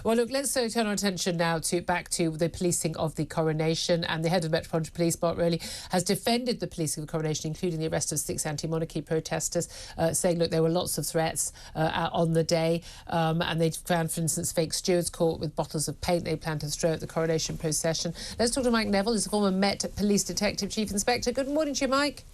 Well, look, let's turn our attention now back to the policing of the Coronation, and the head of the Metropolitan Police, Bart Rowley, has defended the policing of the Coronation, including the arrest of 6 anti-monarchy protesters, saying, look, there were lots of threats on the day, and they found, for instance, fake stewards caught with bottles of paint they planned to throw at the Coronation procession. Let's talk to Mike Neville, who's a former Met Police Detective Chief Inspector. Good morning to you, Mike.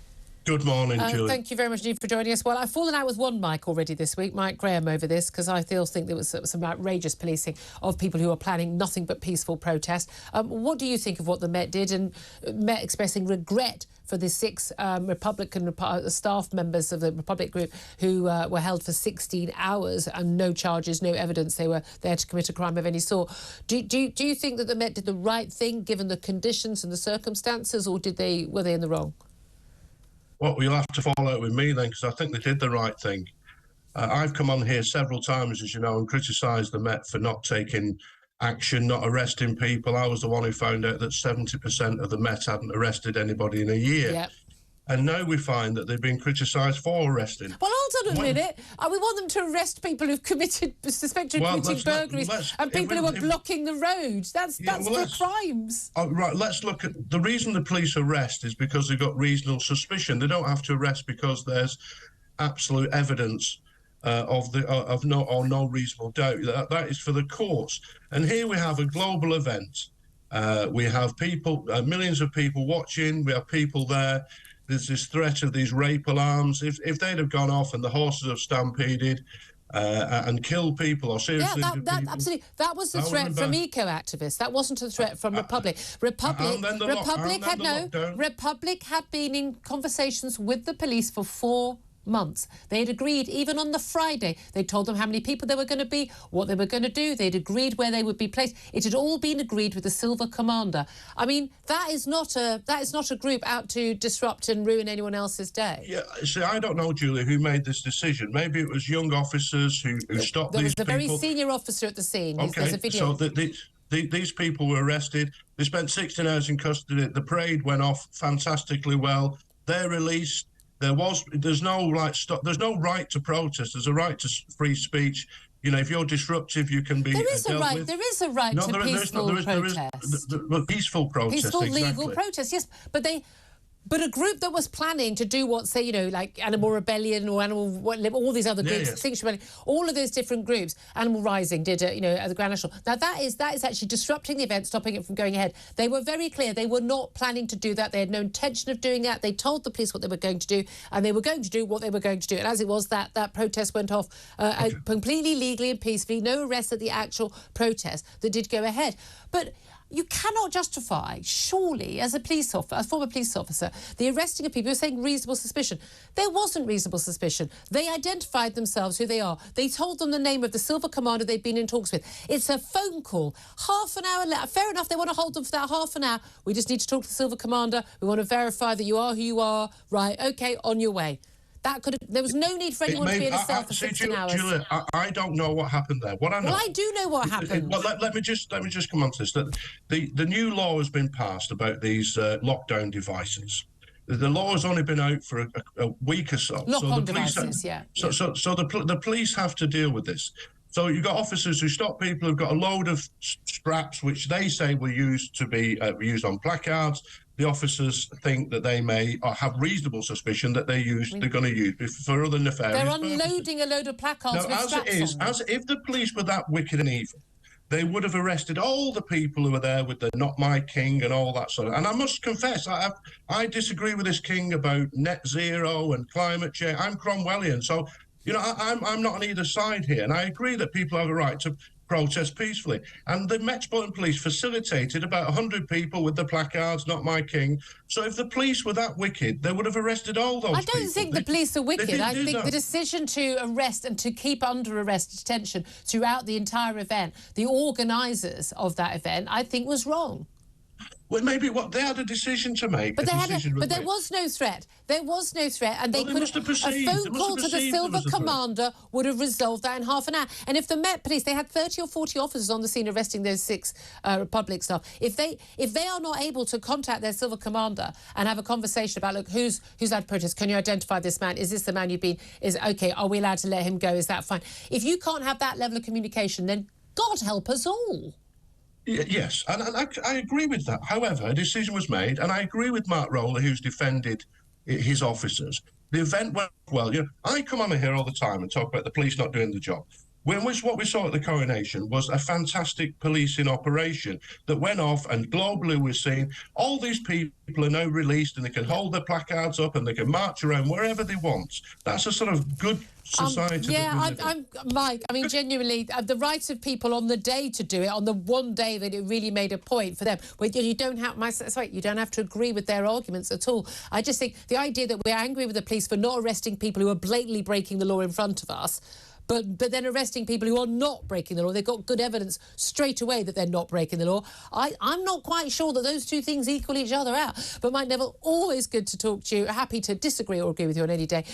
Good morning, Julie. Thank you very much indeed for joining us. Well, I've fallen out with one Mike already this week, Mike Graham, over this, because I still think there was some outrageous policing of people who are planning nothing but peaceful protest. What do you think of what the Met did, and Met expressing regret for the 6 Republican staff members of the Republic group who were held for 16 hours and no charges, no evidence they were there to commit a crime of any sort? Do you think that the Met did the right thing given the conditions and the circumstances, or were they in the wrong? Well, you'll have to follow it with me then, because I think they did the right thing. I've come on here several times, as you know, and criticised the Met for not taking action, not arresting people. I was the one who found out that 70% of the Met hadn't arrested anybody in a year. Yep. And now we find that they've been criticised for arresting. Well, hold on a minute. We want them to arrest people who've suspected committing burglaries and people who are blocking the roads. That's for crimes. Right, let's look at the reason the police arrest is because they've got reasonable suspicion. They don't have to arrest because there's absolute evidence of no reasonable doubt. That is for the courts. And here we have a global event. We have people, millions of people watching. We have people there. There's this threat of these rape alarms. If they'd have gone off and the horses have stampeded and killed people or seriously injured people... Absolutely. That was the threat from eco-activists. That wasn't a threat from Republic. Republic had been in conversations with the police for 4 months. They had agreed, even on the Friday, they told them how many people there were going to be, what they were going to do. They'd agreed where they would be placed. It had all been agreed with the Silver Commander. I mean, that is not a group out to disrupt and ruin anyone else's day. Yeah, see, I don't know, Julie, who made this decision. Maybe it was young officers who stopped these people. There was a very senior officer at the scene. Okay, There's a video. So these people were arrested. They spent 16 hours in custody. The parade went off fantastically well. They're released. There's no right to protest. There's a right to free speech. You know, if you're disruptive, you can be. There is a right to peaceful protest. Peaceful protest. Peaceful, exactly. Legal protest. Yes, but a group that was planning to do what, say, you know, like Animal Rebellion or all these other groups, Extinction Rebellion, all of those different groups, Animal Rising did, you know, at the Grand National. Now, that is actually disrupting the event, stopping it from going ahead. They were very clear. They were not planning to do that. They had no intention of doing that. They told the police what they were going to do, and they were going to do what they were going to do. And as it was, that protest went off completely legally and peacefully. No arrests at the actual protest that did go ahead. But you cannot justify, surely, as a former police officer, the arresting of people who are saying reasonable suspicion. There wasn't reasonable suspicion. They identified themselves, who they are. They told them the name of the Silver Commander they'd been in talks with. It's a phone call. Half an hour later. Fair enough, they want to hold them for that half an hour. We just need to talk to the Silver Commander. We want to verify that you are who you are. Right, OK, on your way. There was no need for anyone to be in a cell for 16 hours. Julia, I don't know what happened there. What I know. Well, I do know what happened. Well, let me just come on to this. The new law has been passed about these lockdown devices. The law has only been out for a week or so. Lock-on devices, yeah. So the police have to deal with this. So you've got officers who stop people who've got a load of straps, which they say were used to be used on placards. The officers think that they may have reasonable suspicion that they're going to use for other nefarious purposes. They're unloading a load of placards with straps on them. If the police were that wicked and evil, they would have arrested all the people who were there with the "Not My King" and all that sort of. And I must confess, I disagree with this king about net zero and climate change. I'm Cromwellian, so you know I'm not on either side here, and I agree that people have a right to protest peacefully. And the Metropolitan Police facilitated about 100 people with the placards, "Not My King." So if the police were that wicked, they would have arrested all those people. I don't think the police are wicked. I think the decision to arrest and to keep under arrest detention throughout the entire event, the organisers of that event, I think was wrong. Well, maybe they had a decision to make. But there was no threat. There was no threat, and they could have. A phone call to the Silver Commander would have resolved that in half an hour. And if the Met Police, they had 30 or 40 officers on the scene arresting those 6 Republic staff. If they are not able to contact their Silver Commander and have a conversation about, look, who's had protest? Can you identify this man? Is this the man you've been? Okay? Are we allowed to let him go? Is that fine? If you can't have that level of communication, then God help us all. Yes, and I agree with that. However, a decision was made, and I agree with Mark Rowley, who's defended his officers. The event went well. You know, I come on here all the time and talk about the police not doing the job. What we saw at the Coronation was a fantastic policing operation that went off, and globally we're seeing all these people are now released and they can hold their placards up and they can march around wherever they want. That's a sort of good society. Mike, I mean, genuinely, the rights of people on the day to do it, on the one day that it really made a point for them, where you don't have you don't have to agree with their arguments at all. I just think the idea that we're angry with the police for not arresting people who are blatantly breaking the law in front of us, but then arresting people who are not breaking the law. They've got good evidence straight away that they're not breaking the law. I'm not quite sure that those two things equal each other out. But Mike Neville, always good to talk to you. Happy to disagree or agree with you on any day.